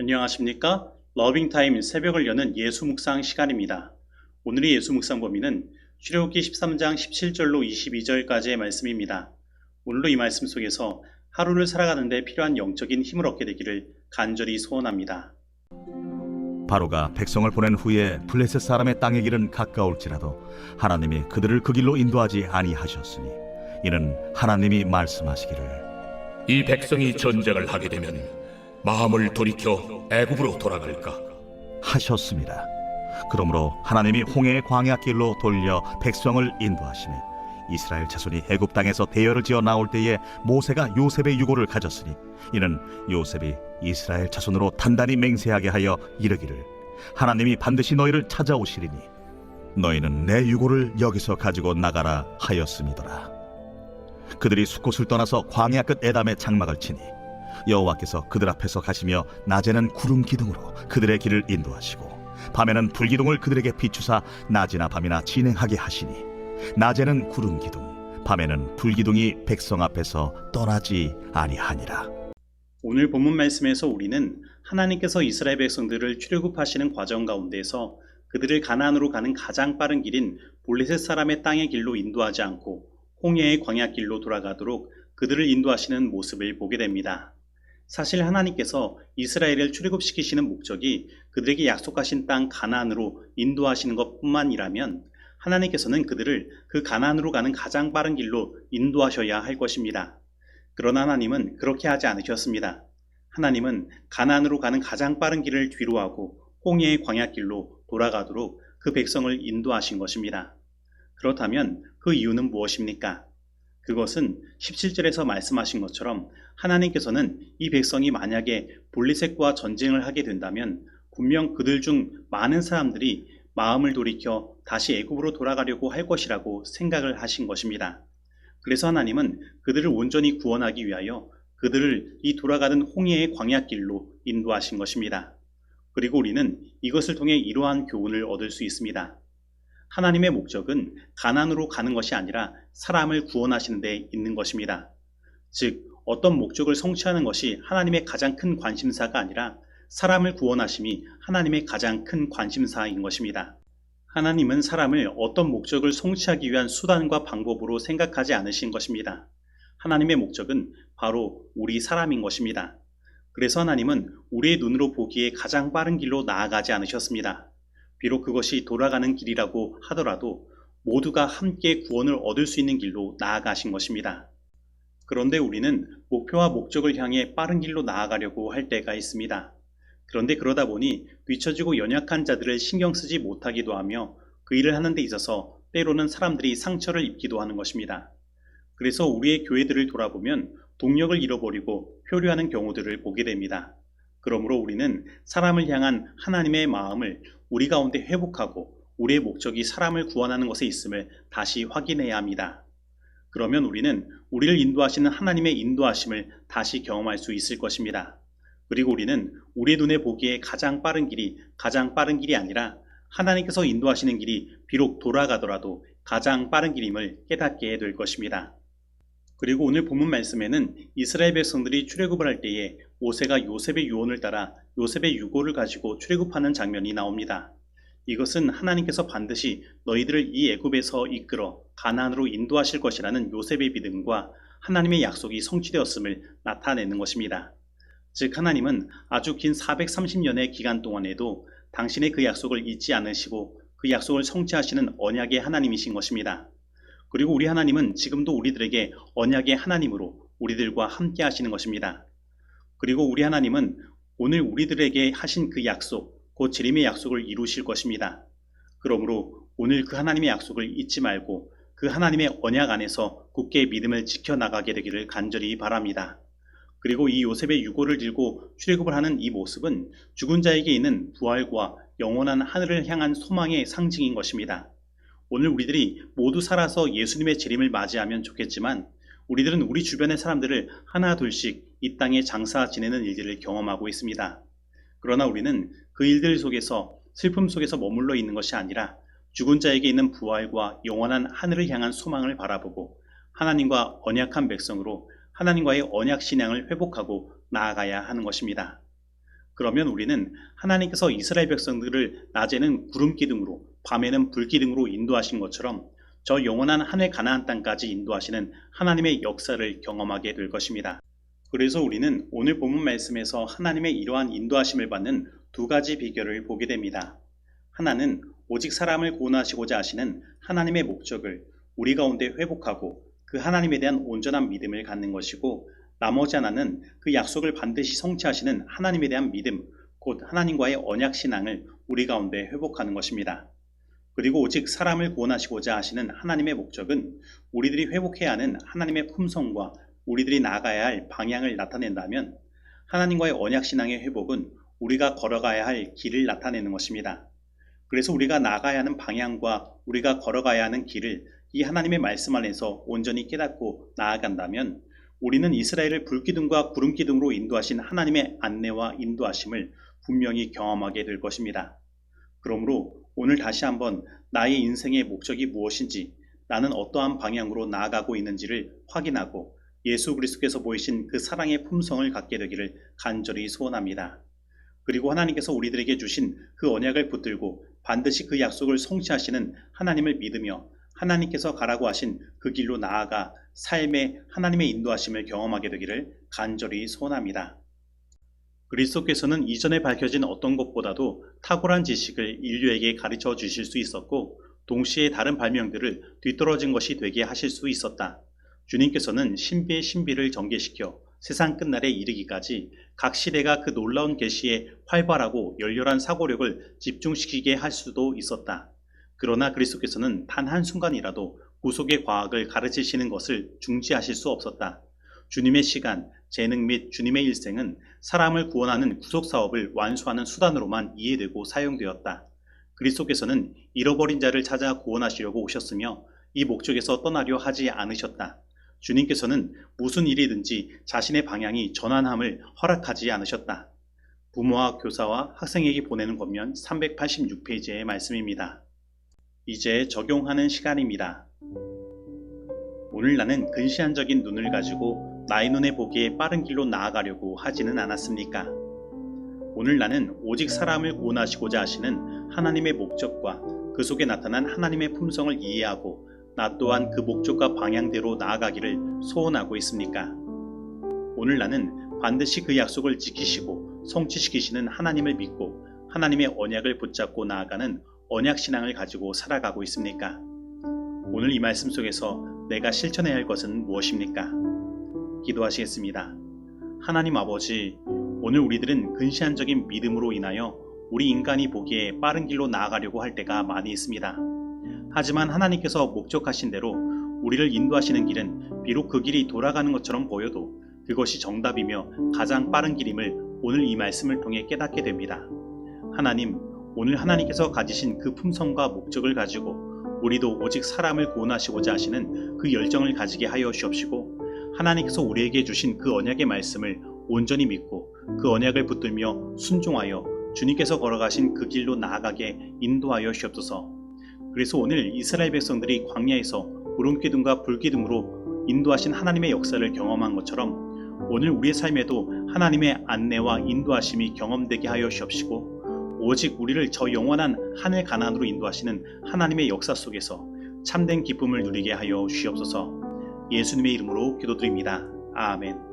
안녕하십니까? 러빙타임 새벽을 여는 예수 묵상 시간입니다. 오늘의 예수 묵상 범위는 출애굽기 13장 17절로 22절까지의 말씀입니다. 오늘도 이 말씀 속에서 하루를 살아가는 데 필요한 영적인 힘을 얻게 되기를 간절히 소원합니다. 바로가 백성을 보낸 후에 블레셋 사람의 땅의 길은 가까울지라도 하나님이 그들을 그 길로 인도하지 아니하셨으니 이는 하나님이 말씀하시기를 이 백성이 전쟁을 하게 되면 마음을 돌이켜 애굽으로 돌아갈까 하셨습니다. 그러므로 하나님이 홍해의 광야 길로 돌려 백성을 인도하시매 이스라엘 자손이 애굽 땅에서 대열을 지어 나올 때에 모세가 요셉의 유고를 가졌으니 이는 요셉이 이스라엘 자손으로 단단히 맹세하게 하여 이르기를 하나님이 반드시 너희를 찾아오시리니 너희는 내 유고를 여기서 가지고 나가라 하였음이더라. 그들이 숫곳을 떠나서 광야 끝 에담에 장막을 치니 여호와께서 그들 앞에서 가시며 낮에는 구름 기둥으로 그들의 길을 인도하시고 밤에는 불기둥을 그들에게 비추사 낮이나 밤이나 진행하게 하시니 낮에는 구름 기둥 밤에는 불기둥이 백성 앞에서 떠나지 아니하니라. 오늘 본문 말씀에서 우리는 하나님께서 이스라엘 백성들을 출애굽하시는 과정 가운데서 그들을 가나안으로 가는 가장 빠른 길인 블레셋 사람의 땅의 길로 인도하지 않고 홍해의 광야 길로 돌아가도록 그들을 인도하시는 모습을 보게 됩니다. 사실 하나님께서 이스라엘을 출애굽시키시는 목적이 그들에게 약속하신 땅 가나안으로 인도하시는 것뿐만이라면 하나님께서는 그들을 그 가나안으로 가는 가장 빠른 길로 인도하셔야 할 것입니다. 그러나 하나님은 그렇게 하지 않으셨습니다. 하나님은 가나안으로 가는 가장 빠른 길을 뒤로하고 홍해의 광야길로 돌아가도록 그 백성을 인도하신 것입니다. 그렇다면 그 이유는 무엇입니까? 그것은 17절에서 말씀하신 것처럼 하나님께서는 이 백성이 만약에 블레셋과 전쟁을 하게 된다면 분명 그들 중 많은 사람들이 마음을 돌이켜 다시 애굽으로 돌아가려고 할 것이라고 생각을 하신 것입니다. 그래서 하나님은 그들을 온전히 구원하기 위하여 그들을 이 돌아가는 홍해의 광야길로 인도하신 것입니다. 그리고 우리는 이것을 통해 이러한 교훈을 얻을 수 있습니다. 하나님의 목적은 가나안으로 가는 것이 아니라 사람을 구원하시는 데 있는 것입니다. 즉 어떤 목적을 성취하는 것이 하나님의 가장 큰 관심사가 아니라 사람을 구원하심이 하나님의 가장 큰 관심사인 것입니다. 하나님은 사람을 어떤 목적을 성취하기 위한 수단과 방법으로 생각하지 않으신 것입니다. 하나님의 목적은 바로 우리 사람인 것입니다. 그래서 하나님은 우리의 눈으로 보기에 가장 빠른 길로 나아가지 않으셨습니다. 비록 그것이 돌아가는 길이라고 하더라도 모두가 함께 구원을 얻을 수 있는 길로 나아가신 것입니다. 그런데 우리는 목표와 목적을 향해 빠른 길로 나아가려고 할 때가 있습니다. 그런데 그러다 보니 뒤처지고 연약한 자들을 신경 쓰지 못하기도 하며 그 일을 하는 데 있어서 때로는 사람들이 상처를 입기도 하는 것입니다. 그래서 우리의 교회들을 돌아보면 동력을 잃어버리고 표류하는 경우들을 보게 됩니다. 그러므로 우리는 사람을 향한 하나님의 마음을 우리 가운데 회복하고 우리의 목적이 사람을 구원하는 것에 있음을 다시 확인해야 합니다. 그러면 우리는 우리를 인도하시는 하나님의 인도하심을 다시 경험할 수 있을 것입니다. 그리고 우리는 우리의 눈에 보기에 가장 빠른 길이 아니라 하나님께서 인도하시는 길이 비록 돌아가더라도 가장 빠른 길임을 깨닫게 될 것입니다. 그리고 오늘 본문 말씀에는 이스라엘 백성들이 출애굽을 할 때에 모세가 요셉의 유언을 따라 요셉의 유고를 가지고 출애굽하는 장면이 나옵니다. 이것은 하나님께서 반드시 너희들을 이 애굽에서 이끌어 가나안으로 인도하실 것이라는 요셉의 믿음과 하나님의 약속이 성취되었음을 나타내는 것입니다. 즉 하나님은 아주 긴 430년의 기간 동안에도 당신의 그 약속을 잊지 않으시고 그 약속을 성취하시는 언약의 하나님이신 것입니다. 그리고 우리 하나님은 지금도 우리들에게 언약의 하나님으로 우리들과 함께 하시는 것입니다. 그리고 우리 하나님은 오늘 우리들에게 하신 그 약속, 곧 재림의 약속을 이루실 것입니다. 그러므로 오늘 그 하나님의 약속을 잊지 말고 그 하나님의 언약 안에서 굳게 믿음을 지켜나가게 되기를 간절히 바랍니다. 그리고 이 요셉의 유고를 들고 출애굽을 하는 이 모습은 죽은 자에게 있는 부활과 영원한 하늘을 향한 소망의 상징인 것입니다. 오늘 우리들이 모두 살아서 예수님의 재림을 맞이하면 좋겠지만 우리들은 우리 주변의 사람들을 하나 둘씩 이 땅에 장사 지내는 일들을 경험하고 있습니다. 그러나 우리는 그 일들 속에서 슬픔 속에서 머물러 있는 것이 아니라 죽은 자에게 있는 부활과 영원한 하늘을 향한 소망을 바라보고 하나님과 언약한 백성으로 하나님과의 언약 신앙을 회복하고 나아가야 하는 것입니다. 그러면 우리는 하나님께서 이스라엘 백성들을 낮에는 구름 기둥으로 밤에는 불 기둥으로 인도하신 것처럼 저 영원한 하늘 가나안 땅까지 인도하시는 하나님의 역사를 경험하게 될 것입니다. 그래서 우리는 오늘 본문 말씀에서 하나님의 이러한 인도하심을 받는 두 가지 비결을 보게 됩니다. 하나는 오직 사람을 구원하시고자 하시는 하나님의 목적을 우리 가운데 회복하고 그 하나님에 대한 온전한 믿음을 갖는 것이고, 나머지 하나는 그 약속을 반드시 성취하시는 하나님에 대한 믿음, 곧 하나님과의 언약 신앙을 우리 가운데 회복하는 것입니다. 그리고 오직 사람을 구원하시고자 하시는 하나님의 목적은 우리들이 회복해야 하는 하나님의 품성과 우리들이 나아가야 할 방향을 나타낸다면, 하나님과의 언약 신앙의 회복은 우리가 걸어가야 할 길을 나타내는 것입니다. 그래서 우리가 나아가야 하는 방향과 우리가 걸어가야 하는 길을 이 하나님의 말씀 안에서 온전히 깨닫고 나아간다면, 우리는 이스라엘을 불기둥과 구름기둥으로 인도하신 하나님의 안내와 인도하심을 분명히 경험하게 될 것입니다. 그러므로 오늘 다시 한번 나의 인생의 목적이 무엇인지, 나는 어떠한 방향으로 나아가고 있는지를 확인하고 예수 그리스도께서 보이신 그 사랑의 품성을 갖게 되기를 간절히 소원합니다. 그리고 하나님께서 우리들에게 주신 그 언약을 붙들고 반드시 그 약속을 성취하시는 하나님을 믿으며 하나님께서 가라고 하신 그 길로 나아가 삶에 하나님의 인도하심을 경험하게 되기를 간절히 소원합니다. 그리스도께서는 이전에 밝혀진 어떤 것보다도 탁월한 지식을 인류에게 가르쳐 주실 수 있었고, 동시에 다른 발명들을 뒤떨어진 것이 되게 하실 수 있었다. 주님께서는 신비의 신비를 전개시켜 세상 끝날에 이르기까지 각 시대가 그 놀라운 계시에 활발하고 열렬한 사고력을 집중시키게 할 수도 있었다. 그러나 그리스도께서는 단 한순간이라도 구속의 과학을 가르치시는 것을 중지하실 수 없었다. 주님의 시간, 재능 및 주님의 일생은 사람을 구원하는 구속사업을 완수하는 수단으로만 이해되고 사용되었다. 그리스도께서는 잃어버린 자를 찾아 구원하시려고 오셨으며 이 목적에서 떠나려 하지 않으셨다. 주님께서는 무슨 일이든지 자신의 방향이 전환함을 허락하지 않으셨다. 부모와 교사와 학생에게 보내는 권면 386페이지의 말씀입니다. 이제 적용하는 시간입니다. 오늘 나는 근시안적인 눈을 가지고 나의 눈에 보기에 빠른 길로 나아가려고 하지는 않았습니까? 오늘 나는 오직 사람을 구원하시고자 하시는 하나님의 목적과 그 속에 나타난 하나님의 품성을 이해하고 나 또한 그 목적과 방향대로 나아가기를 소원하고 있습니까? 오늘 나는 반드시 그 약속을 지키시고 성취시키시는 하나님을 믿고 하나님의 언약을 붙잡고 나아가는 언약신앙을 가지고 살아가고 있습니까? 오늘 이 말씀 속에서 내가 실천해야 할 것은 무엇입니까? 기도하시겠습니다. 하나님 아버지, 오늘 우리들은 근시안적인 믿음으로 인하여 우리 인간이 보기에 빠른 길로 나아가려고 할 때가 많이 있습니다. 하지만 하나님께서 목적하신 대로 우리를 인도하시는 길은 비록 그 길이 돌아가는 것처럼 보여도 그것이 정답이며 가장 빠른 길임을 오늘 이 말씀을 통해 깨닫게 됩니다. 하나님, 오늘 하나님께서 가지신 그 품성과 목적을 가지고 우리도 오직 사람을 구원하시고자 하시는 그 열정을 가지게 하여 주옵시고, 하나님께서 우리에게 주신 그 언약의 말씀을 온전히 믿고 그 언약을 붙들며 순종하여 주님께서 걸어가신 그 길로 나아가게 인도하여 주옵소서. 그래서 오늘 이스라엘 백성들이 광야에서 구름기둥과 불기둥으로 인도하신 하나님의 역사를 경험한 것처럼 오늘 우리의 삶에도 하나님의 안내와 인도하심이 경험되게 하여 주옵시고, 오직 우리를 저 영원한 하늘 가나안으로 인도하시는 하나님의 역사 속에서 참된 기쁨을 누리게 하여 주옵소서. 예수님의 이름으로 기도드립니다. 아멘.